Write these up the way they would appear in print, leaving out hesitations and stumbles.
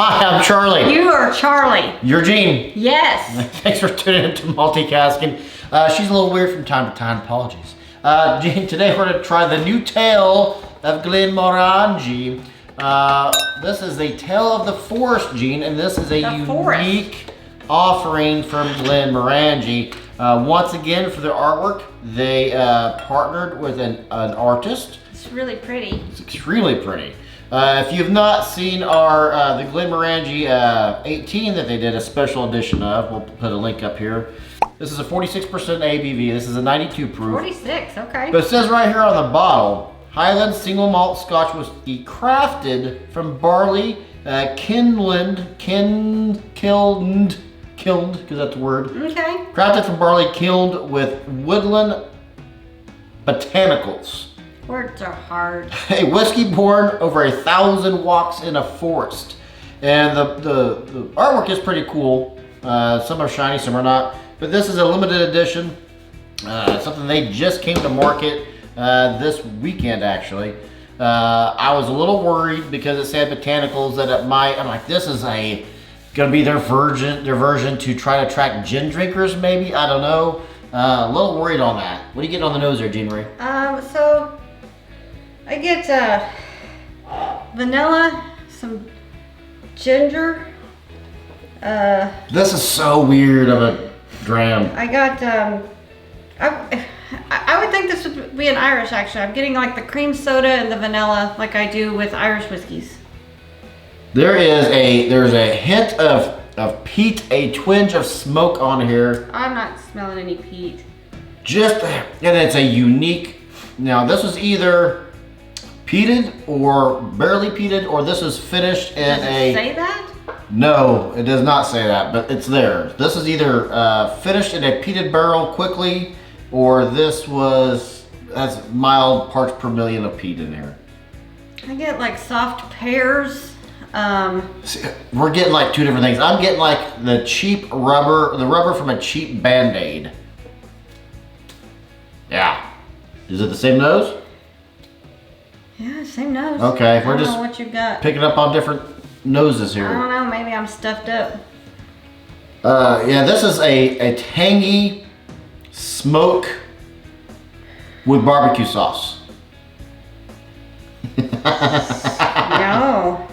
Hi, I'm Charlie. You are Charlie. You're Jean. Yes. Thanks for tuning into Multicasking. She's a little weird from time to time, apologies. Jean, today we're going to try the new tale of Glenmorangie. This is a tale of the forest, Jean, and this is a unique offering from Glenmorangie. Once again, for their artwork, they partnered with an artist. It's really pretty. It's extremely pretty. If you've not seen our the Glenmorangie 18 that they did a special edition of, we'll put a link up here. This is a 46% ABV. This is a 92 proof. 46, okay. But it says right here on the bottle, Highland single malt Scotch whiskey crafted from barley, kilned, because that's the word. Okay. Crafted from barley, kilned with woodland botanicals. Words are hard. A whiskey born over 1,000 walks in a forest. And the artwork is pretty cool. Some are shiny, some are not. But this is a limited edition. Something they just came to market this weekend, actually. I was a little worried because it said botanicals that it might. I'm like, this is gonna be their version to try to attract gin drinkers, maybe. I don't know. A little worried on that. What are you getting on the nose there, Jean Marie? So I get vanilla, some ginger. This is so weird of a dram. I got I would think this would be an Irish, actually. I'm getting like the cream soda and the vanilla like I do with Irish whiskeys. There's a hint of peat, a twinge of smoke on here. I'm not smelling any peat. And it's a unique, now this was either peated or barely peated, or this is finished in Does it say that? No, it does not say that, but it's there. This is either finished in a peated barrel quickly, or this has mild parts per million of peat in there. I get like soft pears. See, we're getting like two different things. I'm getting like the cheap rubber, the rubber from a cheap Band-Aid. Yeah. Is it the same nose? Yeah, same nose. Okay, I don't know what you got. Picking up on different noses here. I don't know, maybe I'm stuffed up. Yeah, this is a tangy smoke with barbecue sauce. No.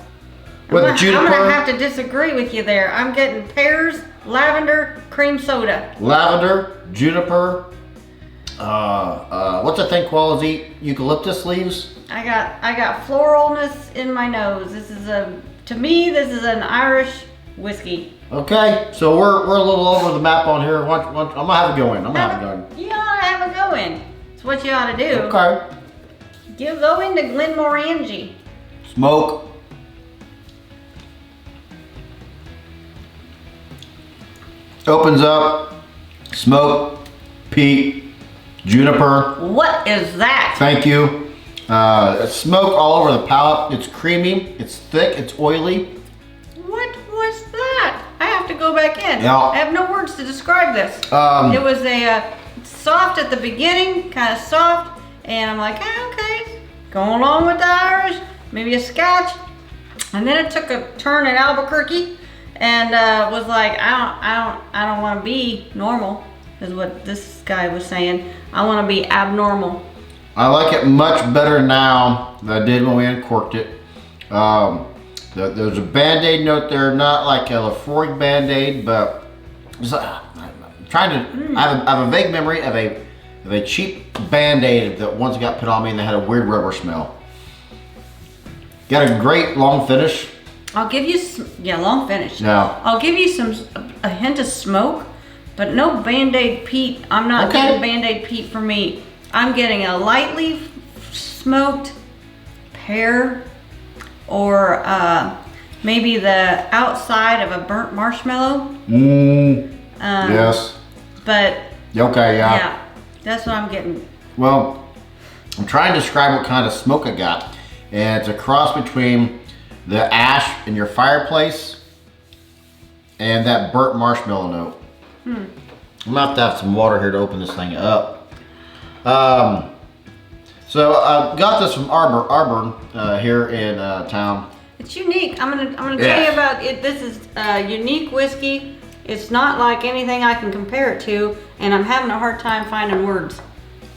With juniper. I'm gonna have to disagree with you there. I'm getting pears, lavender, cream soda. Lavender, juniper. What's that thing called? Eucalyptus leaves. I got floralness in my nose. This is to me, this is an Irish whiskey. Okay, so we're a little over the map on here. I'm gonna have it going. You ought to have it going. It's what you ought to do. Okay. Go into Glenmorangie. Smoke. Opens up. Smoke. Peat. Juniper. What is that? Thank you. Smoke all over the palate. It's creamy. It's thick. It's oily. What was that? I have to go back in. Yeah. I have no words to describe this. It was a soft at the beginning, kind of soft, and I'm like, okay, going along with the Irish, maybe a Scotch, and then it took a turn in Albuquerque, and was like, I don't want to be normal, is what this guy was saying. I want to be abnormal. I like it much better now than I did when we uncorked it. There's a Band-Aid note there, not like a Lafroig Band-Aid, but it's like, I'm trying to. I have a vague memory of a cheap Band-Aid that once got put on me and they had a weird rubber smell. Got a great long finish. I'll give you long finish. Yeah. I'll give you a hint of smoke, but no Band-Aid peat. I'm not getting Band-Aid peat for me. I'm getting a lightly smoked pear, or maybe the outside of a burnt marshmallow. Yes. But okay, yeah, that's what I'm getting. Well, I'm trying to describe what kind of smoke I got, and it's a cross between the ash in your fireplace and that burnt marshmallow note. I'm gonna have to have some water here to open this thing up. So I got this from Arbor here in town. It's unique. I'm gonna tell you about it. This is a unique whiskey. It's not like anything I can compare it to, and I'm having a hard time finding words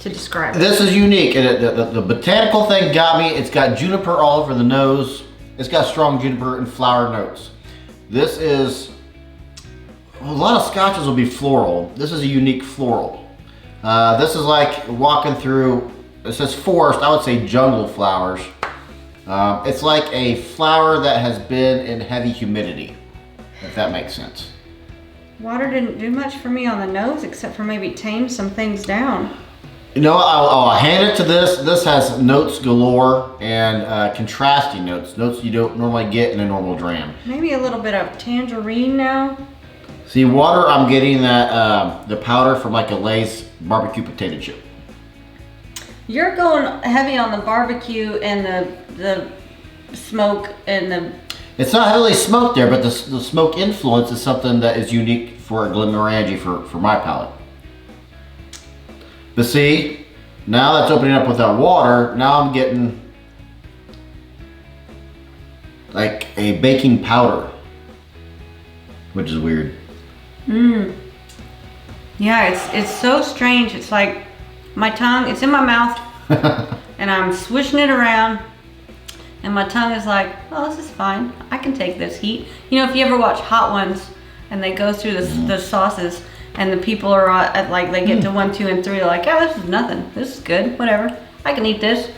to describe it. This is unique, and the botanical thing got me. It's got juniper all over the nose. It's got strong juniper and flower notes. This is, a lot of scotches will be floral. This is a unique floral. This is like walking through, it says forest, I would say jungle flowers. It's like a flower that has been in heavy humidity, if that makes sense. Water didn't do much for me on the nose, except for maybe tame some things down. You know, I'll hand it to this. This has notes galore and contrasting notes. Notes you don't normally get in a normal dram. Maybe a little bit of tangerine now. See, water, I'm getting that the powder from like a Lay's barbecue potato chip. You're going heavy on the barbecue and the smoke and the... It's not heavily smoked there, but the smoke influence is something that is unique for a Glenmorangie for my palate. But see, now that's opening up with that water, now I'm getting like a baking powder, which is weird. Yeah, it's so strange. It's like my tongue, it's in my mouth and I'm swishing it around and my tongue is like, oh, this is fine. I can take this heat. You know, if you ever watch Hot Ones and they go through the sauces and the people are at like, they get to 1, 2, and 3, they're like, oh, this is nothing. This is good, whatever. I can eat this.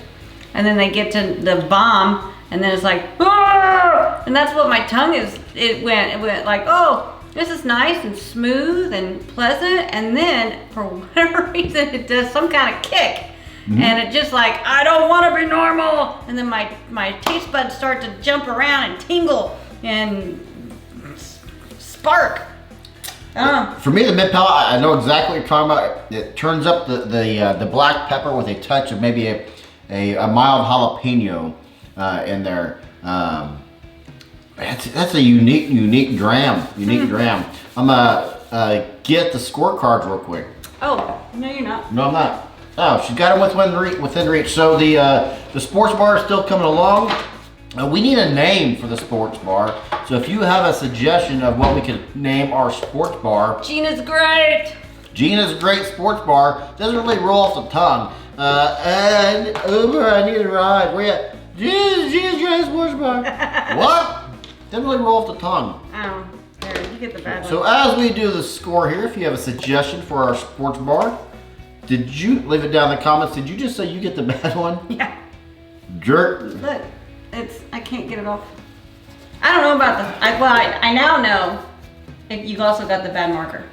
And then they get to the bomb and then it's like, ah! And that's what my tongue is. It went like, oh, this is nice and smooth and pleasant. And then for whatever reason, it does some kind of kick. And it just like, I don't want to be normal. And then my taste buds start to jump around and tingle and spark. For me, the mid palate, I know exactly what you're talking about. It turns up the black pepper with a touch of maybe a mild jalapeno in there. That's a unique dram. Dram. I'm gonna get the scorecards real quick. Oh, no, you're not. No, I'm not. Oh, she's got them within reach. So the sports bar is still coming along. We need a name for the sports bar. So if you have a suggestion of what we could name our sports bar. Gina's great. Gina's great sports bar. Doesn't really roll off the tongue. And Uber, I need a ride. Where you at? Gina's great sports bar. What? Doesn't really roll off the tongue. Oh, there, you get the bad one. So as we do the score here, if you have a suggestion for our sports bar, did you leave it down in the comments? Did you just say you get the bad one? Yeah. Jerk. Look, I can't get it off. I don't know about I now know if you also got the bad marker.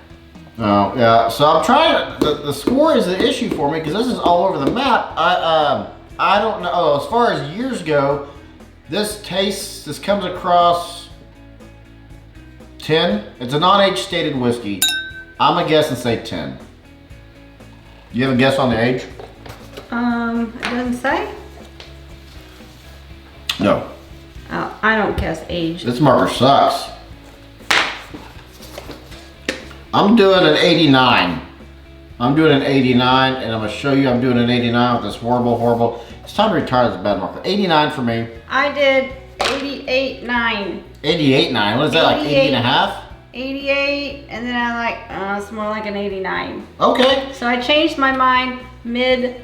Oh, yeah. So I'm trying to, the score is an issue for me because this is all over the map. I don't know. Oh, as far as years go, this comes across 10. It's a non-age stated whiskey. I'm gonna guess and say 10. Do you have a guess on the age? It doesn't say. No. Oh, I don't guess age. This marker sucks. I'm doing an 89. I'm doing an 89, and I'm gonna show you I'm doing an 89 with this horrible. It's time to retire this bad marker. 89 for me. I did 88.9. 88.9. What is that, like 80 and a half? 88, and then I like, it's more like an 89. Okay. So I changed my mind middle.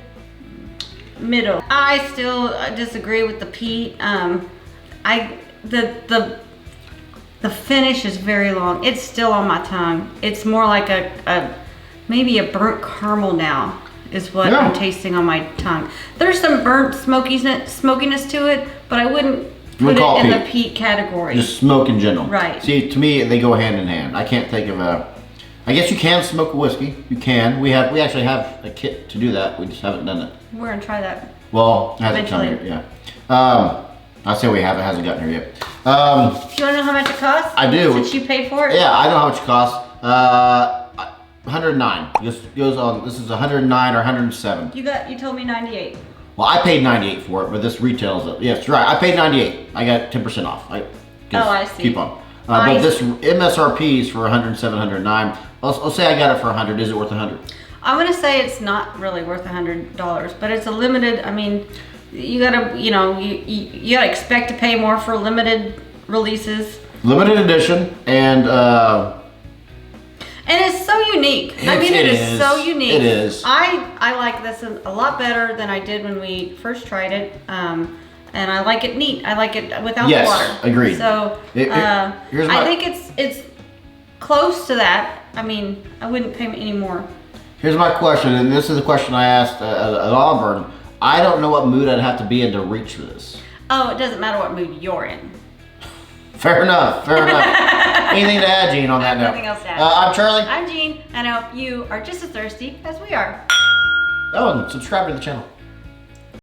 I still disagree with the peat. The finish is very long. It's still on my tongue. It's more like maybe a burnt caramel now is what I'm tasting on my tongue. There's some burnt smokiness to it, but I wouldn't put it in the peat category. Just smoke in general. Right. See, to me, they go hand in hand. I can't think of I guess you can smoke a whiskey. You can. We actually have a kit to do that. We just haven't done it. We're gonna try that. Well, it hasn't come here. Yeah. I say we have. It hasn't gotten here yet. Do you wanna know how much it costs? I do. Since you paid for it? Yeah, I know how much it costs. 109. This goes on. This is 109 or 107. You told me 98. Well, I paid 98 for it, but this retails it. Yes, right. I paid 98. I got 10% off. I see. Keep on. But this MSRP is for 107, 109. I'll say I got it for 100. Is it worth 100? I'm gonna say it's not really worth $100, but it's a limited. I mean, you gotta, you gotta expect to pay more for limited releases. Limited edition, and it's so unique. It is so unique. It is. I like this a lot better than I did when we first tried it. And I like it neat. I like it without yes, water. Agreed. So I think it's close to that. I mean, I wouldn't pay any more. Here's my question, and this is the question I asked at Auburn. I don't know what mood I'd have to be in to reach for this. Oh, it doesn't matter what mood you're in. Fair enough. Anything to add, Jean, on that note? Nothing else to add. I'm Charlie. I'm Jean, and I hope you are just as thirsty as we are. Oh, and subscribe to the channel.